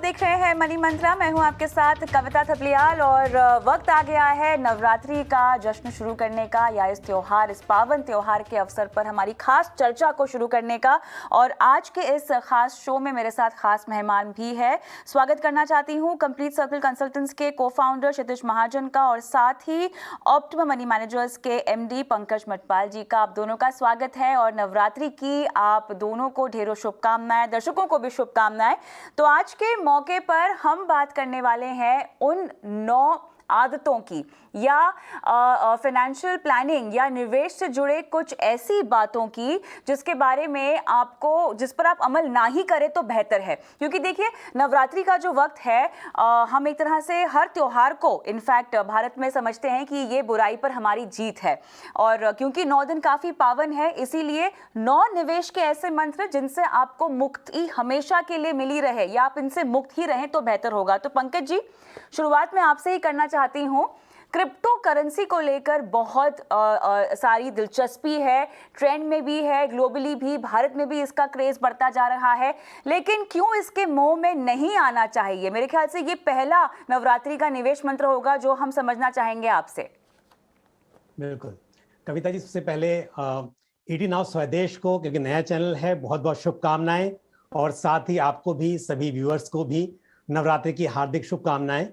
देख रहे हैं मनी मंत्रा। मैं हूं आपके साथ कविता थपलियाल और वक्त आ गया है नवरात्रि का जश्न शुरू करने का, या इस त्योहार, इस पावन त्योहार के अवसर पर हमारी खास चर्चा को शुरू करने का। और आज के इस खास शो में मेरे साथ खास मेहमान भी है। स्वागत करना चाहती हूं कंप्लीट सर्कल कंसल्टेंट्स के को-फाउंडर क्षितिज महाजन का और साथ ही ऑप्टिमम मनी मैनेजर्स के एमडी पंकज मटपाल जी का। आप दोनों का स्वागत है और नवरात्रि की आप दोनों को ढेरों शुभकामनाएं, दर्शकों को भी शुभकामनाएं। तो आज के मौके पर हम बात करने वाले हैं उन 9 आदतों की, या फाइनेंशियल प्लानिंग या निवेश से जुड़े कुछ ऐसी बातों की जिसके बारे में आपको, जिस पर आप अमल ना ही करें तो बेहतर है। क्योंकि देखिए, नवरात्रि का जो वक्त है, हम एक तरह से हर त्योहार को इनफैक्ट भारत में समझते हैं कि ये बुराई पर हमारी जीत है। और क्योंकि 9 दिन काफ़ी पावन है, इसीलिए 9 निवेश के ऐसे मंत्र जिनसे आपको मुक्ति हमेशा के लिए मिली रहे, या आप इनसे मुक्त ही रहें तो बेहतर होगा। तो पंकज जी, शुरुआत में आपसे ही करना चाहती हूँ। क्रिप्टो करेंसी को लेकर बहुत सारी दिलचस्पी है, ट्रेंड में भी है, ग्लोबली भी, भारत में भी इसका क्रेज बढ़ता जा रहा है। लेकिन क्यों इसके मोह में नहीं आना चाहिए? मेरे ख्याल से ये पहला नवरात्रि का निवेश मंत्र होगा जो हम समझना चाहेंगे आपसे। बिल्कुल कविता जी, सबसे पहले ईटी नाउ स्वदेश को, क्योंकि नया चैनल है, बहुत बहुत शुभकामनाएं। और साथ ही आपको भी, सभी व्यूअर्स को भी नवरात्रि की हार्दिक शुभकामनाएं।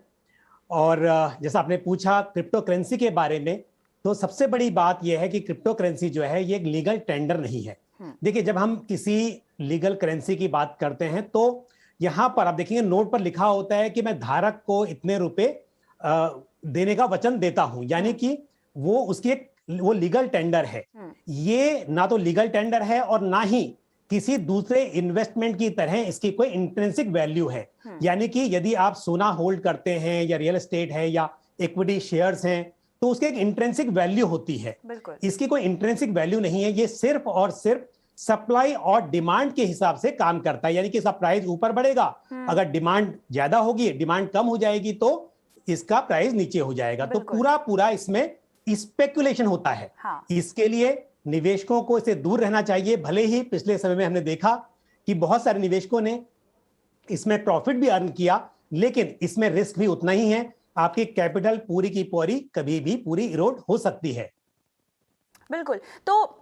और जैसा आपने पूछा क्रिप्टो करेंसी के बारे में, तो सबसे बड़ी बात यह है कि क्रिप्टो करेंसी जो है ये एक लीगल टेंडर नहीं है। देखिए, जब हम किसी लीगल करेंसी की बात करते हैं तो यहाँ पर आप देखेंगे नोट पर लिखा होता है कि मैं धारक को इतने रुपए देने का वचन देता हूं, यानी कि वो उसकी वो लीगल टेंडर है। ये ना तो लीगल टेंडर है और ना ही किसी दूसरे इन्वेस्टमेंट की तरह इसकी कोई इंट्रिंसिक वैल्यू है। यानी कि यदि आप सोना होल्ड करते हैं या रियल एस्टेट है या इक्विटी शेयर्स हैं, तो उसकी एक इंट्रिंसिक वैल्यू होती है। इसकी कोई इंट्रिंसिक वैल्यू नहीं है। ये सिर्फ और सिर्फ सप्लाई और डिमांड के हिसाब से काम करता है। यानी कि इसका प्राइस ऊपर बढ़ेगा, अगर डिमांड ज्यादा होगी, डिमांड कम हो जाएगी तो इसका प्राइस नीचे हो जाएगा। तो पूरा इसमें स्पेकुलेशन होता है। इसके लिए निवेशकों को इससे दूर रहना चाहिए। भले ही पिछले समय में हमने देखा कि बहुत सारे निवेशकों ने इसमें प्रॉफिट भी अर्न किया, लेकिन इसमें रिस्क भी उतना ही है। आपकी कैपिटल पूरी की पूरी कभी भी पूरी इरोड हो सकती है। बिल्कुल। तो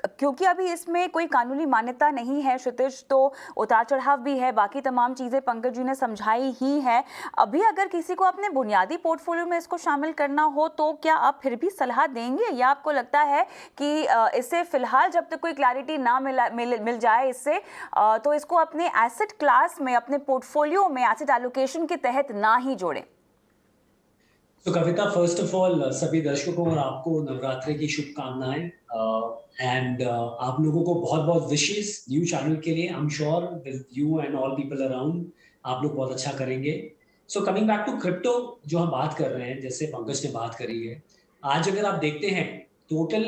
क्योंकि अभी इसमें कोई कानूनी मान्यता नहीं है क्षितिज, तो उतार चढ़ाव भी है, बाकी तमाम चीज़ें पंकज जी ने समझाई ही है। अभी अगर किसी को अपने बुनियादी पोर्टफोलियो में इसको शामिल करना हो तो क्या आप फिर भी सलाह देंगे, या आपको लगता है कि इससे फिलहाल जब तक कोई क्लैरिटी ना मिल जाए इससे, तो इसको अपने एसेट क्लास में, अपने पोर्टफोलियो में एसेट एलोकेशन के तहत ना ही जोड़ें? तो कविता, फर्स्ट ऑफ ऑल सभी दर्शकों और आपको नवरात्रि की शुभकामनाएं एंड आप लोगों को बहुत बहुत विशेस न्यू चैनल के लिए। I am sure with you and all people around आप लोग बहुत अच्छा करेंगे। So coming back to crypto, जो हम बात कर रहे हैं, जैसे पंकज ने बात करी है, आज अगर आप देखते हैं टोटल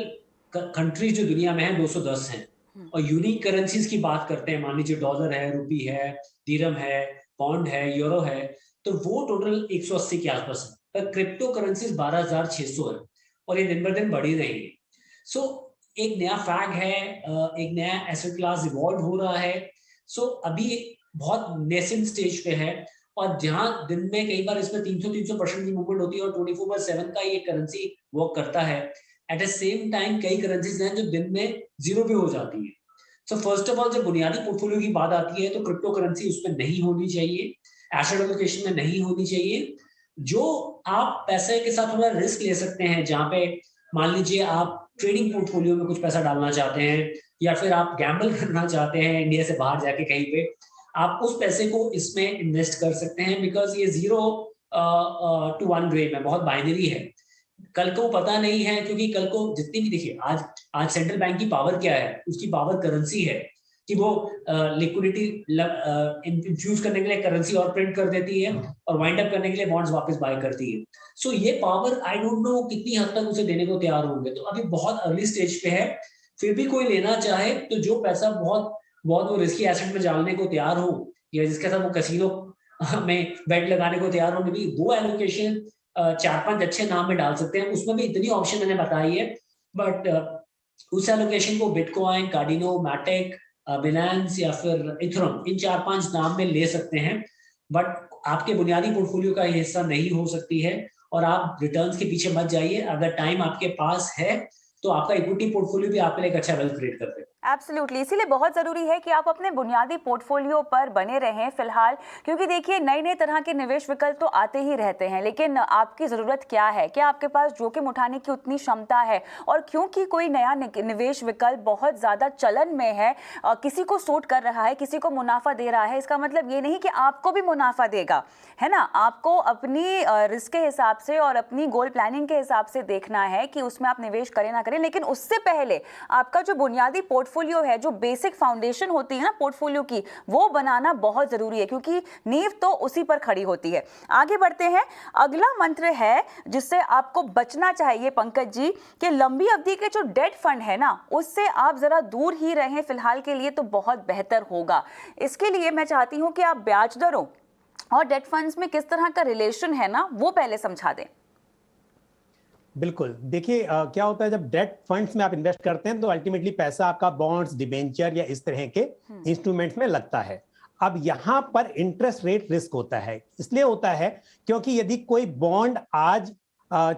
कंट्रीज जो दुनिया में है 210 हैं, और यूनिक करेंसीज की बात करते हैं, मान लीजिए डॉलर है, रुपी है, दिरहम है, पौंड है, यूरो है, तो वो टोटल 180 के आसपास है। पर क्रिप्टो करेंसीज 12,600 है और ये दिन ब दिन बढ़ ही रही है। सो एक नया फैग है, एक नया एसेट क्लास इवॉल्व हो रहा है। सो अभी बहुत नेसेंट स्टेज पे है, और जहां दिन में कई बार इसमें 300% की मूवमेंट होती है और 24/7 का ये करेंसी वर्क करता है। एट द सेम टाइम कई करेंसीज हैं जो दिन में जीरो भी हो जाती है। सो फर्स्ट ऑफ ऑल, जब बुनियादी पोर्टफोलियो की बात आती है तो क्रिप्टो करेंसी उसमें नहीं होनी चाहिए, एसेट एलोकेशन में नहीं होनी चाहिए। जो आप पैसे के साथ थोड़ा रिस्क ले सकते हैं, जहां पे मान लीजिए आप ट्रेडिंग पोर्टफोलियो में कुछ पैसा डालना चाहते हैं, या फिर आप गैम्बल करना चाहते हैं इंडिया से बाहर जाके कहीं पे, आप उस पैसे को इसमें इन्वेस्ट कर सकते हैं। बिकॉज ये 0 to 1 गेम है, बहुत बाइनरी है, कल को पता नहीं है। क्योंकि कल को जितनी भी, देखिए आज सेंट्रल बैंक की पावर क्या है, उसकी पावर करेंसी है कि वो लिक्विडिटी इंफ्यूज करने के लिए करेंसी और प्रिंट कर देती है और वाइंड अप करने के लिए बॉन्ड्स वापस बाय करती है। सो ये पावर आई डोंट नो कितनी हद तक उसे देने को तैयार होंगे। तो अभी बहुत अर्ली स्टेज पे है, फिर भी कोई लेना चाहे तो जो पैसा बहुत बहुत वो रिस्की एसेट में डालने को तैयार हो, या जिसके साथ वो कैसीनो में बेट लगाने को तैयार हो, भी वो एलोकेशन 4-5 अच्छे नाम में डाल सकते हैं। उसमें भी इतनी ऑप्शन मैंने बताई है, बट उस एलोकेशन को बिटकॉइन, कार्डिनो, मैटेक, बिनांस या फिर इथेरियम, इन 4-5 नाम में ले सकते हैं। बट आपके बुनियादी पोर्टफोलियो का ये हिस्सा नहीं हो सकती है, और आप रिटर्न्स के पीछे मत जाइए। अगर टाइम आपके पास है तो आपका इक्विटी पोर्टफोलियो भी आपके लिए एक अच्छा वेल्थ क्रिएट कर देगा। एब्सोल्युटली, इसीलिए बहुत ज़रूरी है कि आप अपने बुनियादी पोर्टफोलियो पर बने रहें फिलहाल, क्योंकि देखिए नए नए तरह के निवेश विकल्प तो आते ही रहते हैं, लेकिन आपकी ज़रूरत क्या है, क्या आपके पास जोखिम उठाने की उतनी क्षमता है। और क्योंकि कोई नया निवेश विकल्प बहुत ज़्यादा चलन में है, किसी को सूट कर रहा है, किसी को मुनाफा दे रहा है, इसका मतलब ये नहीं कि आपको भी मुनाफा देगा, है ना। आपको अपनी रिस्क के हिसाब से और अपनी गोल प्लानिंग के हिसाब से देखना है कि उसमें आप निवेश करें ना करें, लेकिन उससे पहले आपका जो बुनियादी पोर्टफोलियो है, जो बेसिक फाउंडेशन होती है ना पोर्टफोलियो की, वो बनाना बहुत जरूरी है, क्योंकि नींव तो उसी पर खड़ी होती है। आगे बढ़ते हैं, अगला मंत्र है जिससे आपको बचना चाहिए पंकज जी, कि लंबी अवधि के जो डेट फंड है ना, उससे आप जरा दूर ही रहें फिलहाल के लिए, तो बहुत बेहतर होगा। इसके लिए मैं चाहती हूं कि आप ब्याज दरों और डेट फंड्स में किस तरह का रिलेशन है ना, वो पहले समझा दें। बिल्कुल, देखिए क्या होता है जब डेट फंड्स में आप इन्वेस्ट करते हैं तो अल्टीमेटली पैसा आपका बॉन्ड्स, डिबेंचर या इस तरह के इंस्ट्रूमेंट्स में लगता है। अब यहां पर इंटरेस्ट रेट रिस्क होता है, इसलिए होता है क्योंकि यदि कोई बॉन्ड आज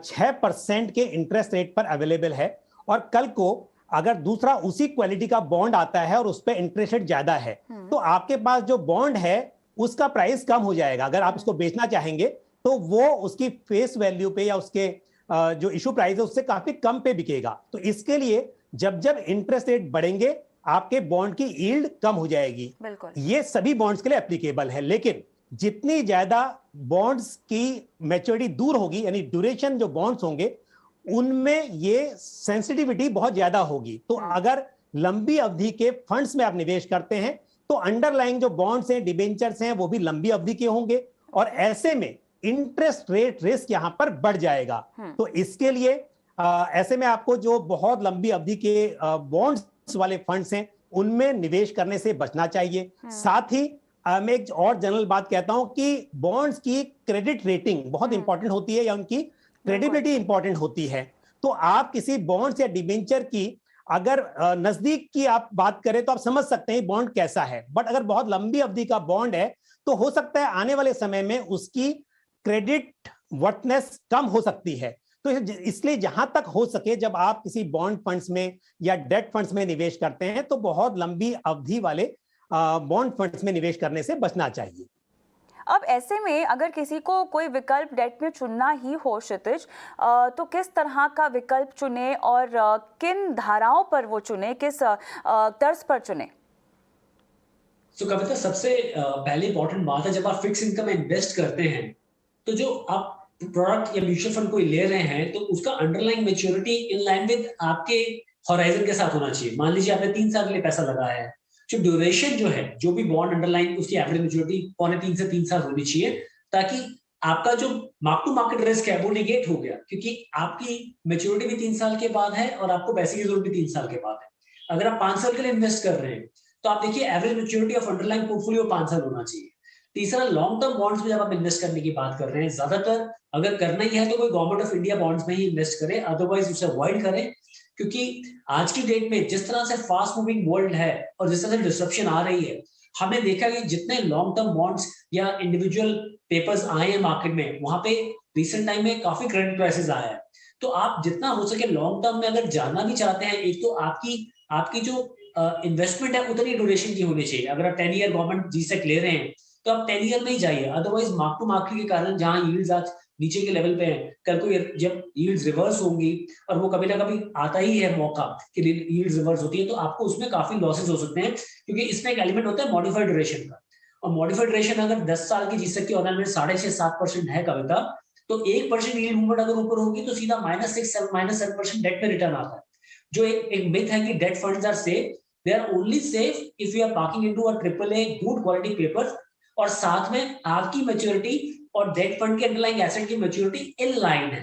6% के इंटरेस्ट रेट पर अवेलेबल है और कल को अगर दूसरा उसी क्वालिटी का बॉन्ड आता है और उस पर इंटरेस्ट रेट ज्यादा है, तो आपके पास जो बॉन्ड है उसका प्राइस कम हो जाएगा। अगर आप उसको बेचना चाहेंगे तो वो उसकी फेस वैल्यू पे या उसके जो इशू प्राइस है उससे काफी कम पे बिकेगा। तो इसके लिए जब जब इंटरेस्ट रेट बढ़ेंगे आपके बॉन्ड की यील्ड कम हो जाएगी। ये सभी बॉन्ड्स के लिए एप्लीकेबल है, लेकिन जितनी ज्यादा बॉन्ड्स की मैच्योरिटी दूर होगी, यानी ड्यूरेशन जो बॉन्ड्स होंगे उनमें ये सेंसिटिविटी बहुत ज्यादा होगी। तो अगर लंबी अवधि के फंड्स में आप निवेश करते हैं तो अंडरलाइंग जो बॉन्ड्स हैं, डिबेंचर्स हैं, वो भी लंबी अवधि के होंगे और ऐसे में इंटरेस्ट रेट रिस्क यहां पर बढ़ जाएगा। तो इसके लिए ऐसे में आपको जो बहुत लंबी अवधि के बॉन्ड्स वाले फंड्स हैं उनमें निवेश करने से बचना चाहिए। साथ ही मैं एक और जनरल बात कहता हूं कि बॉन्ड्स की क्रेडिट रेटिंग बहुत इंपॉर्टेंट होती है या उनकी क्रेडिबिलिटी इंपॉर्टेंट होती है। तो आप किसी बॉन्ड्स या डिबेंचर की अगर नजदीक की आप बात करें तो आप समझ सकते हैं बॉन्ड कैसा है, बट अगर बहुत लंबी अवधि का बॉन्ड है तो हो सकता है आने वाले समय में उसकी क्रेडिट वर्थनेस कम हो सकती है। तो इसलिए जहां तक हो सके जब आप किसी बॉन्ड फंड्स में या डेट फंड्स में निवेश करते हैं तो बहुत लंबी अवधि वाले बॉन्ड फंड्स में निवेश करने से बचना चाहिए। अब ऐसे में अगर किसी को कोई विकल्प डेट में चुनना ही हो क्षितिज, तो किस तरह का विकल्प चुने और किन धाराओं पर वो चुने, किस तर्ज पर चुने? तो कविता, सबसे पहले इंपॉर्टेंट बात है, जब आप फिक्स इनकम में इन्वेस्ट करते हैं तो जो आप प्रोडक्ट या म्यूचुअल फंड कोई ले रहे हैं तो उसका underlying maturity in line with आपके होराइजन के साथ होना चाहिए। मान लीजिए आपने 3 साल के लिए पैसा लगाया है, जो ड्यूरेशन जो है, जो भी बॉन्ड अंडरलाइन उसकी एवरेज मैच्योरिटी 2.5 से 3 साल होनी चाहिए, ताकि आपका जो मार्क टू मार्केट रिस्क है वो निगेट हो गया, क्योंकि आपकी मैच्योरिटी भी 3 साल के बाद है और आपको पैसे की जरूरत भी 3 साल के बाद है। अगर आप 5 साल के लिए इन्वेस्ट कर रहे हैं तो आप देखिए average maturity of underline portfolio 5 साल होना चाहिए। तीसरा, लॉन्ग टर्म बॉन्ड्स में जब आप इन्वेस्ट करने की बात कर रहे हैं, ज्यादातर अगर करना ही है तो कोई गवर्नमेंट ऑफ इंडिया बॉन्ड्स में ही इन्वेस्ट करें, अदरवाइज उसे अवॉइड करें, क्योंकि आज की डेट में जिस तरह से फास्ट मूविंग वर्ल्ड है और जिस तरह से डिसरप्शन आ रही है, हमने देखा कि जितने लॉन्ग टर्म बॉन्ड्स या इंडिविजुअल पेपर्स आए हैं मार्केट में, वहां पे रिसेंट टाइम में काफी क्रेडिट क्राइसिस आया है। तो आप जितना हो सके लॉन्ग टर्म में अगर जाना भी चाहते हैं, एक तो आपकी जो इन्वेस्टमेंट है उतनी ड्यूरेशन की होनी चाहिए। अगर आप 10 ईयर गवर्नमेंट जीसेक ले रहे हैं तो आप 10 ईयर में ही जाइए, अदरवाइज मार्क टू मार्केट के कारण जहां यील्ड्स आज नीचे के लेवल पे हैं, कल को जब यील्ड्स रिवर्स होंगी, और वो कभी ना कभी आता ही है मौका कि यील्ड्स रिवर्स होती है, तो आपको उसमें काफी लॉसेस हो सकते हैं, क्योंकि इसमें एक एलिमेंट होता है मॉडिफाइड ड्यूरेशन का। और मॉडिफाइड ड्यूरेशन अगर 10 साल की जीसेक की ऑनलाइन में 6.5-7% है कविता, तो 1% यील्ड मूवमेंट अगर ऊपर होगी तो सीधा -6-7% डेट पे रिटर्न आता है। जो एक मिथ है कि debt funds are safe, they are only safe if you are parking into a AAA good quality paper, और साथ में आपकी मैच्योरिटी और डेट फंड के अंडरलाइंग एसेट की मैच्योरिटी इन लाइन है।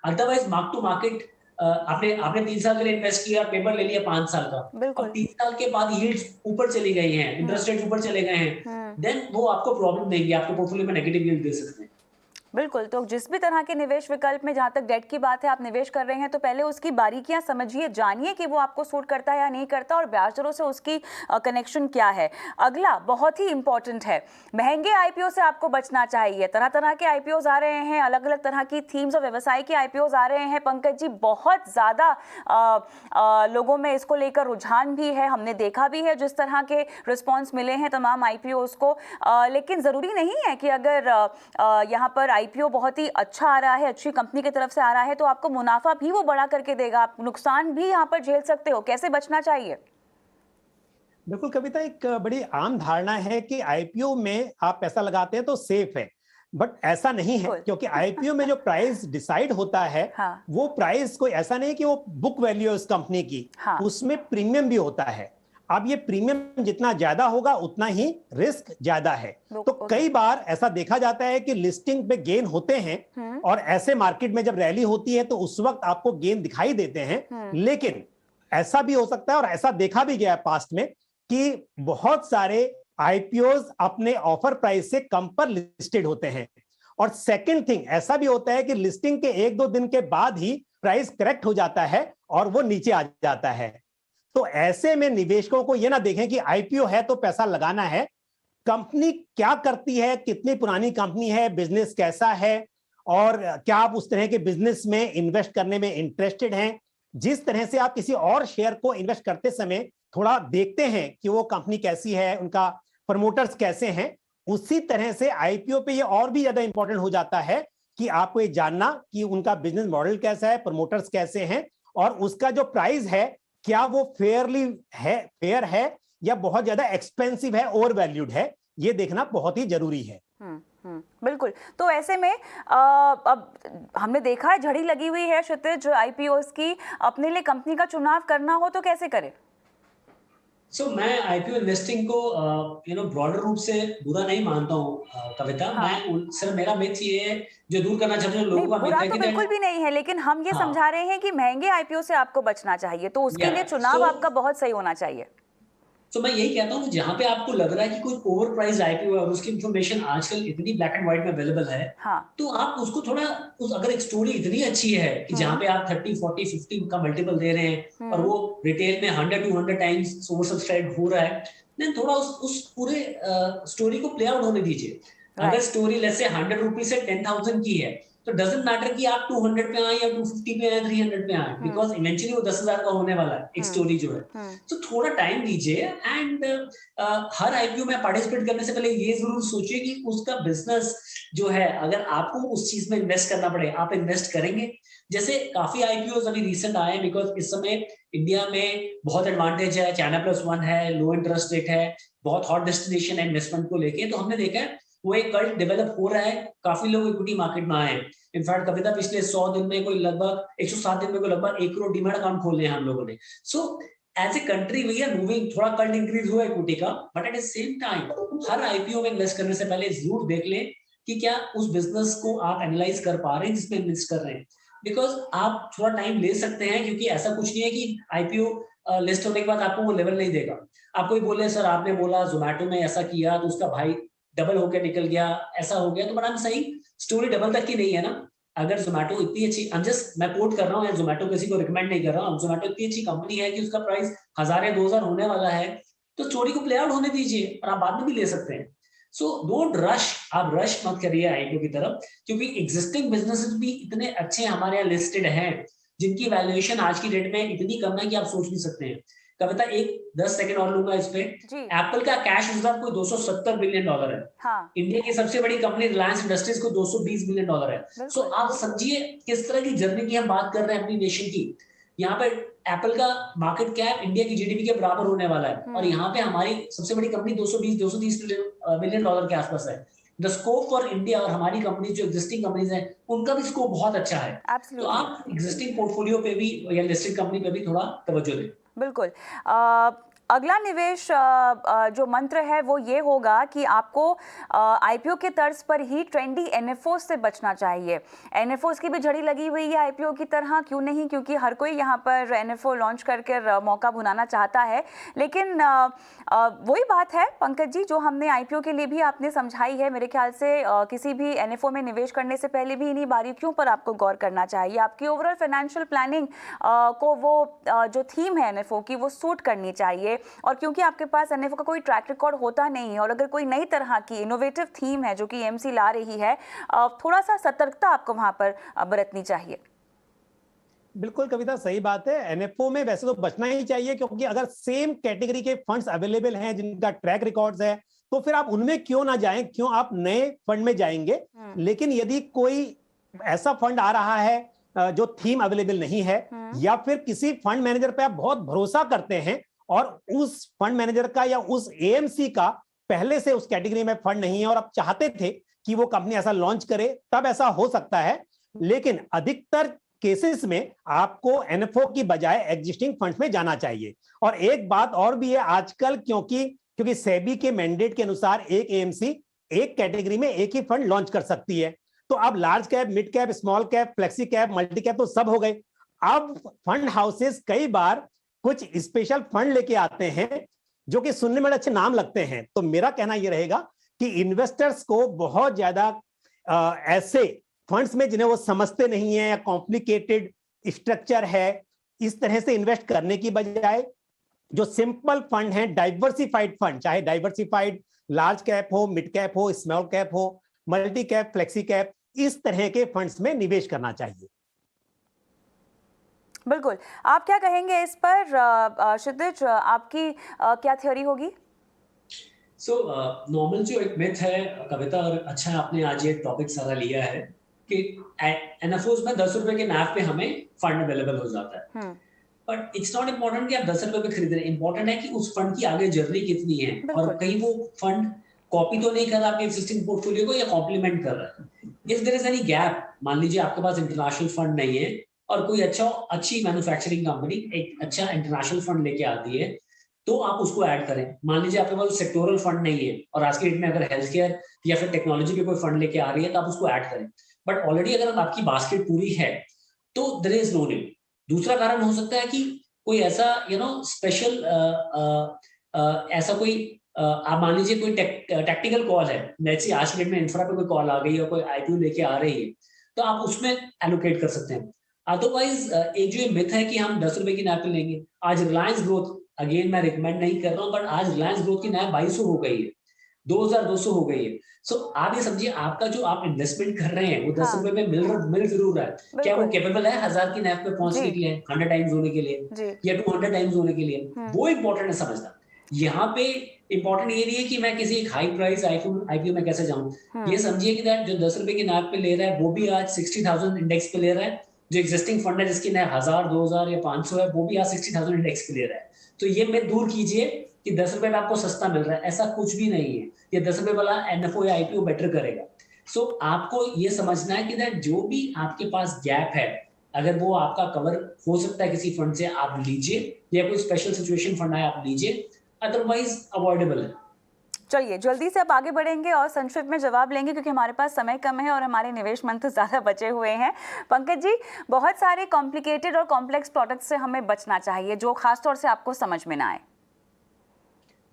अदरवाइज मार्क टू मार्केट, आपने 3 साल के लिए इन्वेस्ट किया, पेपर ले लिया 5 साल का, अब 3 साल के बाद यील्ड्स ऊपर चली गई हैं, इंटरेस्ट रेट ऊपर चले गए हैं, देन वो आपको प्रॉब्लम देंगे, आपके पोर्टफोलियो में नेगेटिव यील्ड दे सकते हैं। बिल्कुल, तो जिस भी तरह के निवेश विकल्प में जहाँ तक डेट की बात है आप निवेश कर रहे हैं तो पहले उसकी बारीकियां समझिए, जानिए कि वो आपको सूट करता है या नहीं करता और ब्याज दरों से उसकी कनेक्शन क्या है। अगला बहुत ही इंपॉर्टेंट है, महंगे आईपीओ से आपको बचना चाहिए। तरह तरह के आईपीओज आ रहे हैं, अलग अलग तरह की थीम्स और व्यवसाय के आईपीओज आ रहे हैं पंकज जी, बहुत ज़्यादा लोगों में इसको लेकर रुझान भी है, हमने देखा भी है जिस तरह के रिस्पॉन्स मिले हैं तमाम आईपीओज को। लेकिन ज़रूरी नहीं है कि अगर यहाँ पर आईपीओ बहुत ही अच्छा आ रहा है, अच्छी कंपनी की तरफ से आ रहा है तो आपको मुनाफा भी वो बढ़ा करके देगा, आप नुकसान भी यहाँ पर झेल सकते हो। कैसे बचना चाहिए? बिल्कुल कविता, एक बड़ी आम धारणा है कि आईपीओ में आप पैसा लगाते हैं तो सेफ है, बट ऐसा नहीं है, क्योंकि आईपीओ में जो प्राइस डिसाइड होता है हाँ। वो प्राइस कोई ऐसा नहीं कि वो बुक वैल्यू है उस कंपनी की, हाँ। उसमें प्रीमियम भी होता है। अब ये प्रीमियम जितना ज्यादा होगा उतना ही रिस्क ज्यादा है। तो कई बार ऐसा देखा जाता है कि लिस्टिंग पे गेन होते हैं और ऐसे मार्केट में जब रैली होती है तो उस वक्त आपको गेन दिखाई देते हैं, लेकिन ऐसा भी हो सकता है और ऐसा देखा भी गया है पास्ट में कि बहुत सारे आईपीओज अपने ऑफर प्राइस से कम पर लिस्टेड होते हैं। और सेकंड थिंग, ऐसा भी होता है कि लिस्टिंग के 1-2 दिन के बाद ही प्राइस करेक्ट हो जाता है और वो नीचे आ जाता है। तो ऐसे में निवेशकों को यह ना देखें कि आईपीओ है तो पैसा लगाना है, कंपनी क्या करती है, कितनी पुरानी कंपनी है, बिजनेस कैसा है और क्या आप उस तरह के बिजनेस में इन्वेस्ट करने में इंटरेस्टेड हैं। जिस तरह से आप किसी और शेयर को इन्वेस्ट करते समय थोड़ा देखते हैं कि वो कंपनी कैसी है, उनका प्रमोटर्स कैसे हैं, उसी तरह से आईपीओ पे ये और भी ज्यादा इंपॉर्टेंट हो जाता है कि आपको ये जानना कि उनका बिजनेस मॉडल कैसा है, प्रमोटर्स कैसे हैं और उसका जो प्राइस है क्या वो फेयर है या बहुत ज्यादा एक्सपेंसिव है, ओवर वैल्यूड है, ये देखना बहुत ही जरूरी है। बिल्कुल। तो ऐसे में अब हमने देखा है झड़ी लगी हुई है क्षितिज आईपीओस की, अपने लिए कंपनी का चुनाव करना हो तो कैसे करें? मैं आईपीओ इन्वेस्टिंग को ब्रॉडर रूप से बुरा नहीं मानता हूँ कविता। मैं सिर्फ मेरा मिथ ये है जो दूर करना चाहते हैं लोगों का मिथ है कि बिल्कुल भी नहीं है, लेकिन हम ये समझा रहे हैं कि महंगे आईपीओ से आपको बचना चाहिए, तो उसके लिए चुनाव आपका बहुत सही होना चाहिए। तो मैं यही कहता हूँ कि जहां पे आपको लग रहा है कि कोई ओवर प्राइस आईपीओ है और उसकी इंफॉर्मेशन आजकल इतनी ब्लैक एंड व्हाइट में अवेलेबल है, तो आप उसको थोड़ा अगर एक स्टोरी इतनी अच्छी है कि जहां पे आप 30, 40, 50 का मल्टीपल दे रहे हैं और वो रिटेल में 100-200 टाइम्स ओवर सब्सक्राइब हो रहा है, देन थोड़ा उस पूरे स्टोरी को प्ले आउट होने दीजिए। अगर स्टोरी लेट्स से 100 रुपीज से 10,000 की है तो डजंट मैटर कि आप 200 पे आए या 250 पे आए, 300 पे आए, बिकॉज इवेंचुअली वो 10,000 का होने वाला है एक स्टोरी जो है। तो थोड़ा टाइम दीजिए एंड हर आईपीओ में पार्टिसिपेट करने से पहले ये जरूर सोचिए कि उसका बिजनेस जो है, अगर आपको उस चीज में इन्वेस्ट करना पड़े आप इन्वेस्ट करेंगे। जैसे काफी आईपीओ अभी रिसेंट आए हैं बिकॉज इस समय इंडिया में बहुत एडवांटेज है, China+1 है, लो इंटरेस्ट रेट है, बहुत हॉट डेस्टिनेशन है इन्वेस्टमेंट को लेके। तो हमने देखा है वो एक कल्ट डेवलप हो रहा है, काफी लोग इक्विटी मार्केट में आए हैं। इनफैक्ट कविता पिछले 100 दिन में कोई लगभग 107 दिन में कोई लगभग 1 करोड़ डीमैट अकाउंट खोले हैं हम लोगों ने। So as a country we are moving, थोड़ा कल्ट इंक्रीज हुआ इक्विटी का, but at the same time हर आईपीओ में इन्वेस्ट करने से पहले जरूर देख लें कि क्या उस बिजनेस को आप एनालाइज कर पा रहे हैं जिसमें इन्वेस्ट कर रहे हैं। बिकॉज आप थोड़ा टाइम ले सकते हैं, क्योंकि ऐसा कुछ नहीं है कि आईपीओ लिस्ट होने के बाद आपको वो लेवल नहीं देगा। आपको बोले सर आपने बोला जोमेटो में ऐसा किया तो उसका भाई डबल होकर निकल गया, ऐसा हो गया, तो बड़ा सही स्टोरी डबल तक की नहीं है ना। अगर जोमेटो इतनी अच्छी, मैं कोट कर रहा हूँ, जोमेटो किसी को रिकमेंड नहीं कर रहा हूँ, जोमेटो इतनी अच्छी कंपनी है कि उसका प्राइस 1000 या 2000 होने वाला है, तो स्टोरी को प्ले आउट होने दीजिए और आप बाद में भी ले सकते हैं। सो डोंट रश, आप रश मत करिए आईपीओ की तरफ, क्योंकि एग्जिस्टिंग बिजनेसेस भी इतने अच्छे हमारे यहाँ लिस्टेड हैं जिनकी वैल्यूएशन आज की डेट में इतनी कम है कि आप सोच नहीं सकते हैं। कविता एक 10 सेकंड और लूंगा इस पे। एप्पल का कैश रिजर्व कोई $270 बिलियन है। इंडिया की सबसे बड़ी कंपनी रिलायंस इंडस्ट्रीज को $220 बिलियन है। सो आप समझिए किस तरह की जर्नी की हम बात कर रहे हैं अपनी नेशन की। यहाँ पे एप्पल का मार्केट कैप इंडिया की जीडीपी के बराबर होने वाला है और यहाँ पे हमारी सबसे बड़ी कंपनी 230 बिलियन डॉलर के आसपास है। द स्कोप फॉर इंडिया और हमारी कंपनी जो एग्जिस्टिंग कंपनीज हैं उनका भी स्कोप बहुत अच्छा है। तो आप एग्जिस्टिंग पोर्टफोलियो पे भी या लिस्टेड कंपनी पे भी थोड़ा तवज्जो दें। बिल्कुल। अगला निवेश जो मंत्र है वो ये होगा कि आपको आईपीओ के तर्ज पर ही ट्रेंडी एनएफओ से बचना चाहिए। एनएफओ की भी झड़ी लगी हुई है आईपीओ की तरह, क्यों नहीं, क्योंकि हर कोई यहाँ पर एनएफओ लॉन्च करके मौका भुनाना चाहता है। लेकिन वही बात है पंकज जी जो हमने आईपीओ के लिए भी आपने समझाई है। मेरे ख्याल से किसी भी एनएफओ में निवेश करने से पहले भी इन्हीं बारीकियों पर आपको गौर करना चाहिए। आपकी ओवरऑल फाइनेंशियल प्लानिंग को वो जो थीम है एनएफओ की वो सूट करनी चाहिए। और क्योंकि आपके पास एनएफओ का कोई ट्रैक रिकॉर्ड होता नहीं है और अगर कोई नई तरह की इनोवेटिव थीम है जो कि एएमसी ला रही है, थोड़ा सा सतर्कता आपको वहां पर बरतनी चाहिए। बिल्कुल कविता, सही बात है। एनएफओ में वैसे तो बचना ही चाहिए, क्योंकि अगर सेम कैटेगरी के फंड्स अवेलेबल हैं जिनका ट्रैक रिकॉर्ड्स है तो फिर आप उनमें क्यों ना जाएं, क्यों आप नए फंड में जाएंगे। लेकिन यदि कोई ऐसा फंड आ रहा है जो थीम अवेलेबल नहीं है या फिर किसी फंड मैनेजर पे आप बहुत भरोसा करते हैं और उस फंड मैनेजर का या उस एएमसी का पहले से उस कैटेगरी में फंड नहीं है और आप चाहते थे कि वो कंपनी ऐसा लॉन्च करे, तब ऐसा हो सकता है। लेकिन अधिकतर केसेस में आपको एनएफओ की बजाय एग्जिस्टिंग फंड्स में जाना चाहिए। और एक बात और भी है आजकल, क्योंकि सेबी के मैंडेट के अनुसार एक एएमसी एक कैटेगरी में एक ही फंड लॉन्च कर सकती है। तो अब large cap, mid cap, small cap, flexi cap, multi cap तो सब हो गए। अब फंड हाउसेस कई बार कुछ स्पेशल फंड लेके आते हैं जो कि सुनने में अच्छे नाम लगते हैं। तो मेरा कहना यह रहेगा कि इन्वेस्टर्स को बहुत ज्यादा ऐसे फंड्स में जिन्हें वो समझते नहीं है या कॉम्प्लिकेटेड स्ट्रक्चर है, इस तरह से इन्वेस्ट करने की बजाय जो सिंपल फंड है, डाइवर्सिफाइड फंड, चाहे डाइवर्सिफाइड लार्ज कैप हो, मिड कैप हो, स्मॉल कैप हो, मल्टी कैप, फ्लेक्सी कैप, इस तरह के फंड्स में निवेश करना चाहिए। बिल्कुल, आप क्या कहेंगे इस पर क्षितिज, आपकी क्या थ्योरी होगी? नॉर्मल जो एक मिथ है कविता, और अच्छा आपने आज ये टॉपिक सारा लिया है कि एनएफओस में 10 रुपए के नैव पे हमें फंड अवेलेबल हो जाता है। बट इट्स नॉट इम्पोर्टेंट कि आप 10 रुपए पे खरीद रहे हैं, इंपॉर्टेंट है कि उस फंड की आगे जर्नी कितनी है और कहीं वो फंड कॉपी तो नहीं कर रहा आपके एग्जिस्टिंग पोर्टफोलियो को या कॉम्प्लीमेंट कर रहा है। If there is any gap, मान लीजिए आपके पास इंटरनेशनल फंड नहीं है और कोई अच्छी मैन्युफैक्चरिंग कंपनी एक अच्छा इंटरनेशनल फंड लेके आती है, तो आप उसको ऐड करें। मान लीजिए आपके पास सेक्टोरल फंड नहीं है और आज के डेट में अगर हेल्थ केयर या फिर टेक्नोलॉजी पे कोई फंड लेके आ रही है तो आप उसको ऐड करें। बट ऑलरेडी अगर आपकी बास्केट पूरी है तो देयर इज नो नीड। दूसरा कारण हो सकता है कि कोई ऐसा स्पेशल ऐसा कोई आप मान लीजिए कोई टेक्निकल कॉल है, जैसे आज के डेट में इंफ्रा पे कोई कॉल आ गई है, कोई आईपीओ लेके आ रही है, तो आप उसमें एलोकेट कर सकते हैं। अदरवाइज एक जो मिथ है कि हम 10 रुपए की नैप लेंगे। आज रिलायंस ग्रोथ, अगेन मैं रिकमेंड नहीं कर रहा हूँ, बट आज रिलायंस ग्रोथ की नैप 2200 हो गई है, 2200 हो गई है। सो आप ये समझिए आपका जो आप इन्वेस्टमेंट कर रहे हैं वो 10 रुपए में मिल जरूर रहा है। क्या वो कैपेबल है 1000 की नैप पे पहुंचने के लिए, 100 टाइम्स होने के लिए या 200 टाइम्स होने के लिए? वो इंपॉर्टेंट है समझना। यहाँ पे इंपॉर्टेंट ये नहीं है कि मैं किसी एक हाई प्राइस आईपीओ में कैसे जाऊं। ये समझिए कि जो 10 रुपए की नैप पे ले रहा है वो भी आज 60,000 इंडेक्स पे ले रहा है। जो एग्जिस्टिंग फंड है जिसकी नैप 1000, 2000 या 500 है, वो भी आज 60,000 इंडेक्स पे ले रहा है। तो ये मैं दूर कीजिए कि 10 रुपए में आपको सस्ता मिल रहा है, ऐसा कुछ भी नहीं है। ये 10 रुपए वाला एनएफओ या आईपीओ बेटर करेगा। सो आपको ये समझना है कि जो भी आपके पास गैप है, अगर वो आपका कवर हो सकता है किसी फंड से, आप लीजिए, या कोई स्पेशल सिचुएशन फंड है आप लीजिए, अदरवाइज अवॉइडेबल है। चलिए जल्दी से अब आगे बढ़ेंगे और संक्षिप्त में जवाब लेंगे क्योंकि हमारे पास समय कम है और हमारे निवेश मंत्र ज़्यादा बचे हुए हैं। पंकज जी, बहुत सारे कॉम्प्लिकेटेड और कॉम्प्लेक्स प्रोडक्ट्स से हमें बचना चाहिए जो खासतौर से आपको समझ में ना आए।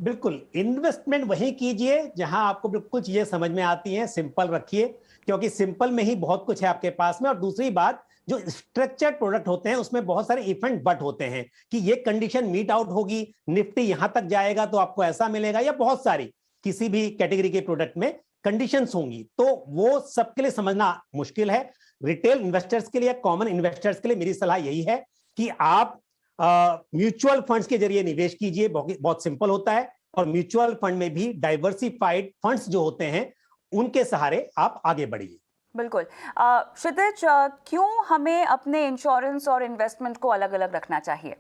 बिल्कुल, इन्वेस्टमेंट वहीं कीजिए जहां आपको बिल्कुल चीजें समझ में आती हैं। सिंपल रखिए, क्योंकि सिंपल में ही बहुत कुछ है आपके पास में। और दूसरी बात, जो स्ट्रक्चर्ड प्रोडक्ट होते हैं उसमें बहुत सारे इफ एंड बट होते हैं कि ये कंडीशन मीट आउट होगी, निफ्टी यहां तक जाएगा तो आपको ऐसा मिलेगा, या बहुत सारी किसी भी कैटेगरी के प्रोडक्ट में कंडीशंस होंगी, तो वो सबके लिए समझना मुश्किल है। रिटेल इन्वेस्टर्स के लिए, कॉमन इन्वेस्टर्स के लिए मेरी सलाह यही है कि आप म्यूचुअल फंड्स के जरिए निवेश कीजिए, बहुत सिंपल होता है। और म्यूचुअल फंड में भी डाइवर्सिफाइड फंड्स जो होते हैं उनके सहारे आप आगे बढ़िए। बिल्कुल। क्षितिज, क्यों हमें अपने इंश्योरेंस और इन्वेस्टमेंट को अलग अलग रखना चाहिए?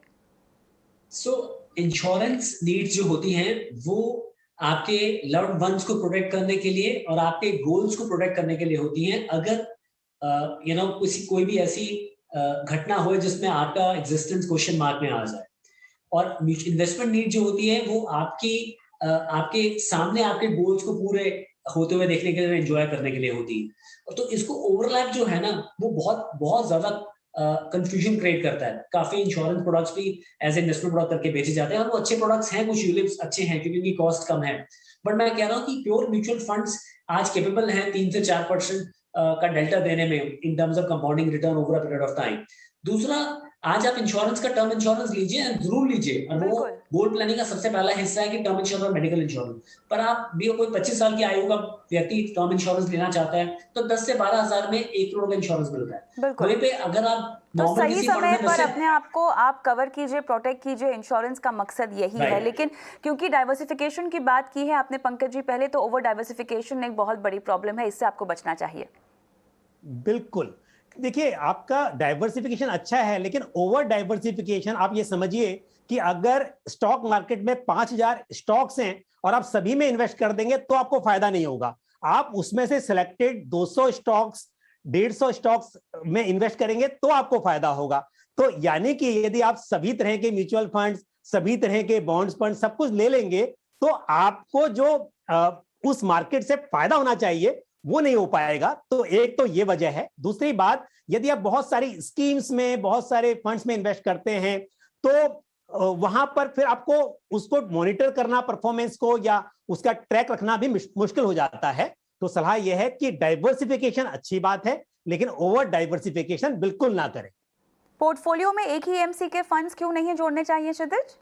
इंश्योरेंस नीड्स जो होती हैं वो आपके लव्ड वंस को प्रोटेक्ट करने के लिए और आपके गोल्स को प्रोटेक्ट करने के लिए होती हैं। अगर कोई भी ऐसी घटना हो जिसमें आपका एग्जिस्टेंस क्वेश्चन मार्क में आ जाए, और इन्वेस्टमेंट नीड जो होती है वो आपके सामने आपके गोल्स को पूरे होते हुए देखने के लिए, एंजॉय करने के लिए होती है। तो इसको ओवरलैप जो है ना वो बहुत बहुत ज्यादा कंफ्यूजन क्रिएट करता है। काफी इंश्योरेंस प्रोडक्ट्स भी एज इन्वेस्टमेंट प्रोडक्ट करके बेचे जाते हैं और वो अच्छे प्रोडक्ट्स हैं, कुछ यूलिप्स अच्छे हैं क्योंकि उनकी कॉस्ट कम है। बट मैं कह रहा हूँ कि प्योर म्यूचुअल फंड्स आज कैपेबल हैं 3 से 4% का डेल्टा देने में in terms of compounding return over a period of time. दूसरा, आज आप इंश्योरेंस का टर्म इंश्योरेंस लीजिए, जरूर लीजिए, और वो बिल्कुल। गोल्ड प्लानिंग का सबसे पहला हिस्सा है कि टर्म इंश्योरेंस और मेडिकल इंश्योरेंस। पर आप भी कोई 25 साल की आयु का व्यक्ति टर्म इंश्योरेंस लेना चाहता है तो 10 से 12 हजार में 1 करोड़ का इंश्योरेंस मिलता है। बिल्कुल। वहीं पे अगर आप तो नॉर्मल सही किसी फंड समय में 10 पर से अपने आप को आप कवर कीजिए, प्रोटेक्ट कीजिए, इंश्योरेंस का मकसद यही है। Right. लेकिन क्योंकि डाइवर्सिफिकेशन की बात की है आपने पंकज जी पहले, तो ओवर डाइवर्सिफिकेशन एक बहुत बड़ी प्रॉब्लम है, इससे आपको बचना चाहिए। बिल्कुल। देखिए, आपका डाइवर्सिफिकेशन अच्छा है, लेकिन ओवर डाइवर्सिफिकेशन आप ये समझिए कि अगर स्टॉक मार्केट में 5000 स्टॉक्स हैं और आप सभी में इन्वेस्ट कर देंगे तो आपको फायदा नहीं होगा। आप उसमें से सिलेक्टेड 200 स्टॉक्स, 150 स्टॉक्स में इन्वेस्ट करेंगे तो आपको फायदा होगा। तो यानी कि यदि आप सभी तरह के म्यूचुअल फंड्स, सभी तरह के बॉन्ड्स फंड सब कुछ ले लेंगे तो आपको जो उस मार्केट से फायदा होना चाहिए वो नहीं हो पाएगा। तो एक तो ये वजह है। दूसरी बात, यदि आप बहुत सारी स्कीम्स में, बहुत सारे फंड्स में इन्वेस्ट करते हैं तो वहां पर फिर आपको उसको मॉनिटर करना, परफॉर्मेंस को या उसका ट्रैक रखना भी मुश्किल हो जाता है। तो सलाह यह है कि डाइवर्सिफिकेशन अच्छी बात है, लेकिन ओवर डाइवर्सिफिकेशन बिल्कुल ना करें। पोर्टफोलियो में एक ही एएमसी के फंड्स क्यों नहीं जोड़ने चाहिए क्षितिज?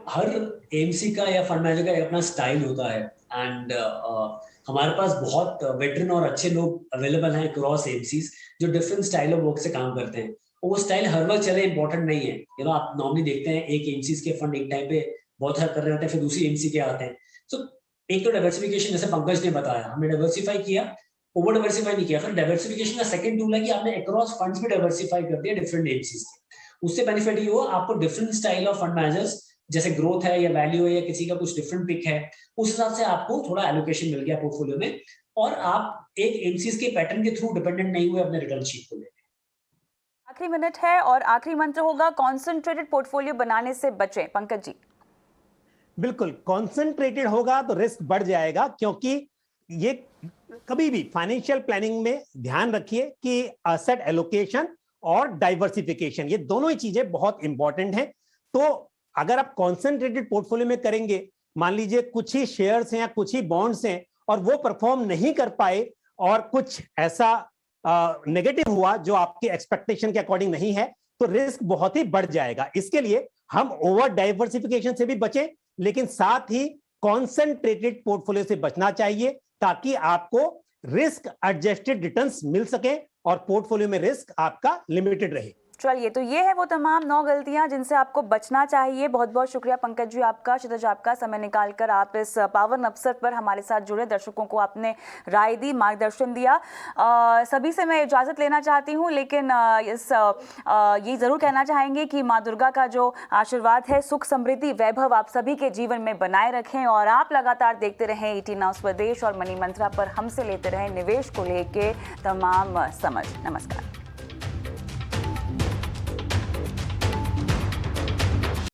हर एएमसी का या फंड मैनेजर का अपना स्टाइल होता है, एंड हमारे पास बहुत वेटरन और अच्छे लोग अवेलेबल हैं क्रॉस एएमसीज जो डिफरेंट स्टाइल ऑफ वर्क से काम करते हैं। वो स्टाइल हर वक्त चले इंपॉर्टेंट नहीं है। आप नॉर्मली देखते हैं एक एएमसीज के फंड एक टाइम पे बहुत सारा कर रहे होते हैं, फिर दूसरी एएमसी के आते हैं। एक तो डाइवर्सिफिकेशन, जैसे पंकज ने बताया, हमने डाइवर्सिफाई किया, ओवर डाइवर्सिफाई नहीं किया। फिर डाइवर्सिफिकेशन का सेकंड टूल है कि आपने अक्रॉस फंड्स भी डाइवर्सिफाई कर दिया डिफरेंट एएमसीज के। उससे बेनिफिट ये हुआ, आपको different style of fund managers, जैसे ग्रोथ है या वैल्यू है या किसी का कुछ डिफरेंट पिक है, उस हिसाब से आपको थोड़ा एलोकेशन मिल गया पोर्टफोलियो में, और आप एक एएमसीज के पैटर्न के थ्रू डिपेंडेंट नहीं हुए अपने रिटर्न शीट को लेकर। आखिरी मिनट है और आखिरी मंत्र होगा, कॉन्सेंट्रेटेड पोर्टफोलियो बनाने से बचें। पंकज जी। बिल्कुल, कॉन्सेंट्रेटेड होगा तो रिस्क बढ़ जाएगा, क्योंकि ये कभी भी फाइनेंशियल प्लानिंग में ध्यान रखिए कि एसेट एलोकेशन और डाइवर्सिफिकेशन, ये दोनों ही चीजें बहुत इंपॉर्टेंट हैं। तो अगर आप कॉन्सेंट्रेटेड पोर्टफोलियो में करेंगे, मान लीजिए कुछ ही शेयर्स हैं या कुछ ही बॉन्ड्स हैं और वो परफॉर्म नहीं कर पाए और कुछ ऐसा नेगेटिव हुआ जो आपके एक्सपेक्टेशन के अकॉर्डिंग नहीं है, तो रिस्क बहुत ही बढ़ जाएगा। इसके लिए हम ओवर डाइवर्सिफिकेशन से भी बचें, लेकिन साथ ही कॉन्सेंट्रेटेड पोर्टफोलियो से बचना चाहिए, ताकि आपको रिस्क एडजस्टेड रिटर्न्स मिल सके और पोर्टफोलियो में रिस्क आपका लिमिटेड रहे। चलिए, तो ये है वो तमाम 9 गलतियां जिनसे आपको बचना चाहिए। बहुत बहुत शुक्रिया पंकज जी आपका, क्षितिज आपका, समय निकालकर आप इस पावन अवसर पर हमारे साथ जुड़े, दर्शकों को आपने राय दी, मार्गदर्शन दिया। सभी से मैं इजाज़त लेना चाहती हूँ, लेकिन ये ज़रूर कहना चाहेंगे कि माँ दुर्गा का जो आशीर्वाद है, सुख समृद्धि वैभव आप सभी के जीवन में बनाए रखें, और आप लगातार देखते रहें ET नाउ स्वदेश और मनी मंत्रा पर हमसे लेते रहें निवेश को लेके तमाम समझ। नमस्कार।